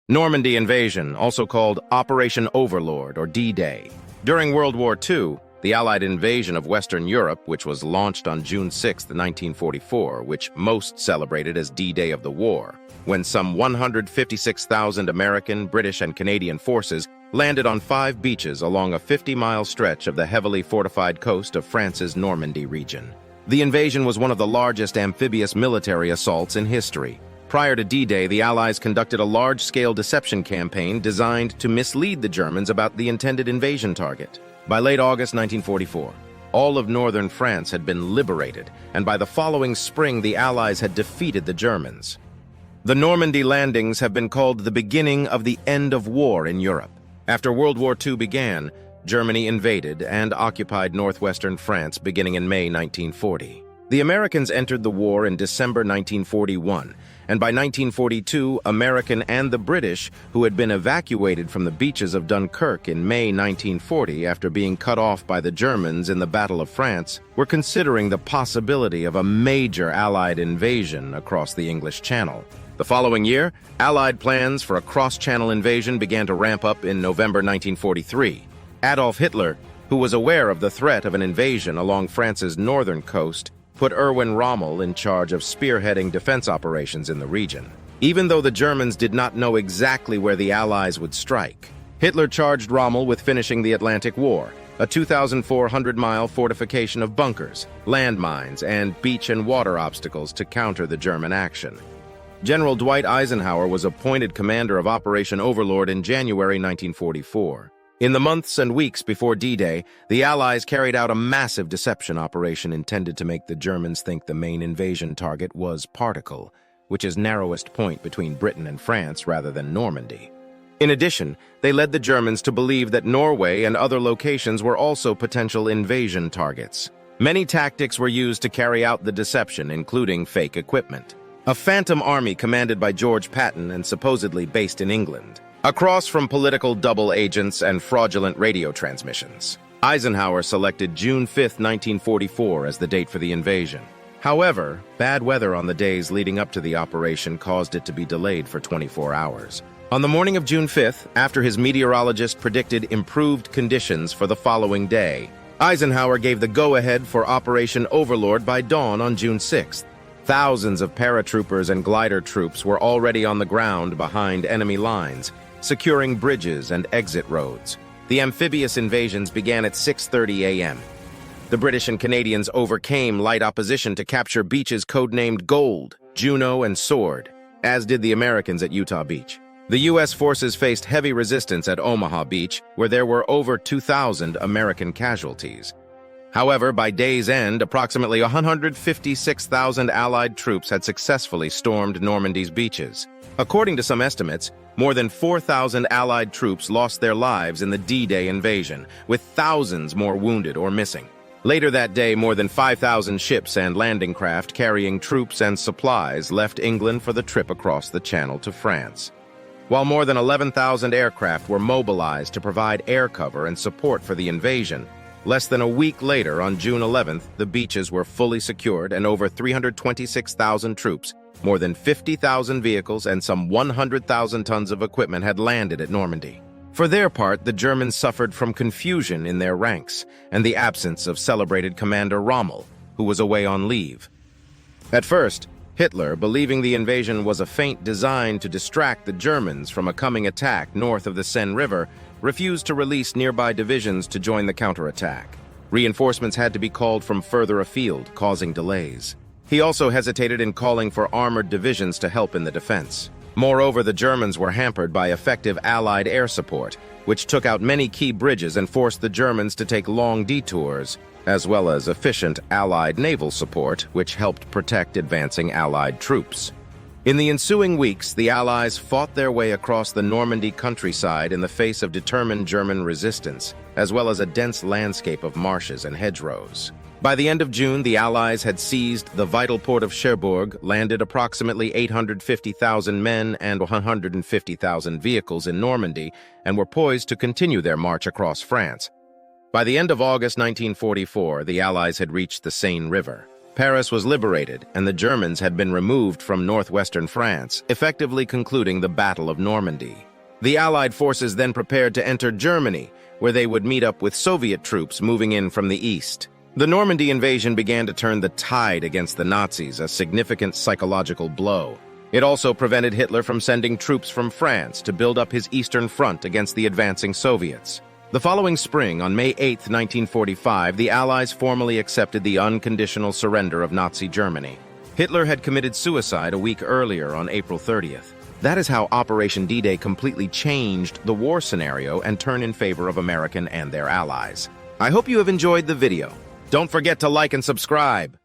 Normandy invasion, also called Operation Overlord or D-Day. During World War II, the Allied invasion of Western Europe, which was launched on June 6, 1944, which most celebrated as D-Day of the war, when some 156,000 American, British, and Canadian forces landed on 5 beaches along a 50-mile stretch of the heavily fortified coast of France's Normandy region. The invasion was one of the largest amphibious military assaults in history. Prior to D-Day, the Allies conducted a large-scale deception campaign designed to mislead the Germans about the intended invasion target. By late August 1944, all of northern France had been liberated, and by the following spring the Allies had defeated the Germans. The Normandy landings have been called the beginning of the end of war in Europe. After World War II began, Germany invaded and occupied northwestern France beginning in May 1940. The Americans entered the war in December 1941, and by 1942, American and the British, who had been evacuated from the beaches of Dunkirk in May 1940 after being cut off by the Germans in the Battle of France, were considering the possibility of a major Allied invasion across the English Channel. The following year, Allied plans for a cross-channel invasion began to ramp up in November 1943. Adolf Hitler, who was aware of the threat of an invasion along France's northern coast, put Erwin Rommel in charge of spearheading defense operations in the region. Even though the Germans did not know exactly where the Allies would strike, Hitler charged Rommel with finishing the Atlantic War, a 2,400-mile fortification of bunkers, landmines, and beach and water obstacles to counter the German action. General Dwight Eisenhower was appointed commander of Operation Overlord in January 1944. In the months and weeks before D-Day, the Allies carried out a massive deception operation intended to make the Germans think the main invasion target was Particle, which is narrowest point between Britain and France rather than Normandy. In addition, they led the Germans to believe that Norway and other locations were also potential invasion targets. Many tactics were used to carry out the deception, including fake equipment. A phantom army commanded by George Patton and supposedly based in England, across from political double agents and fraudulent radio transmissions. Eisenhower selected June 5, 1944 as the date for the invasion. However, bad weather on the days leading up to the operation caused it to be delayed for 24 hours. On the morning of June 5th, after his meteorologist predicted improved conditions for the following day, Eisenhower gave the go-ahead for Operation Overlord by dawn on June 6th. Thousands of paratroopers and glider troops were already on the ground behind enemy lines, securing bridges and exit roads. The amphibious invasions began at 6:30 a.m. The British and Canadians overcame light opposition to capture beaches codenamed Gold, Juno, and Sword, as did the Americans at Utah Beach. The U.S. forces faced heavy resistance at Omaha Beach, where there were over 2,000 American casualties. However, by day's end, approximately 156,000 Allied troops had successfully stormed Normandy's beaches. According to some estimates, more than 4,000 Allied troops lost their lives in the D-Day invasion, with thousands more wounded or missing. Later that day, more than 5,000 ships and landing craft carrying troops and supplies left England for the trip across the Channel to France. While more than 11,000 aircraft were mobilized to provide air cover and support for the invasion, less than a week later, on June 11th, the beaches were fully secured and over 326,000 troops, more than 50,000 vehicles, and some 100,000 tons of equipment had landed at Normandy. For their part, the Germans suffered from confusion in their ranks and the absence of celebrated Commander Rommel, who was away on leave. At first, Hitler, believing the invasion was a feint designed to distract the Germans from a coming attack north of the Seine River, refused to release nearby divisions to join the counterattack. Reinforcements had to be called from further afield, causing delays. He also hesitated in calling for armored divisions to help in the defense. Moreover, the Germans were hampered by effective Allied air support, which took out many key bridges and forced the Germans to take long detours, as well as efficient Allied naval support, which helped protect advancing Allied troops. In the ensuing weeks, the Allies fought their way across the Normandy countryside in the face of determined German resistance, as well as a dense landscape of marshes and hedgerows. By the end of June, the Allies had seized the vital port of Cherbourg, landed approximately 850,000 men and 150,000 vehicles in Normandy, and were poised to continue their march across France. By the end of August 1944, the Allies had reached the Seine River. Paris was liberated, and the Germans had been removed from northwestern France, effectively concluding the Battle of Normandy. The Allied forces then prepared to enter Germany, where they would meet up with Soviet troops moving in from the east. The Normandy invasion began to turn the tide against the Nazis, a significant psychological blow. It also prevented Hitler from sending troops from France to build up his Eastern Front against the advancing Soviets. The following spring, on May 8, 1945, the Allies formally accepted the unconditional surrender of Nazi Germany. Hitler had committed suicide a week earlier on April 30th. That is how Operation D-Day completely changed the war scenario and turned in favor of American and their allies. I hope you have enjoyed the video. Don't forget to like and subscribe.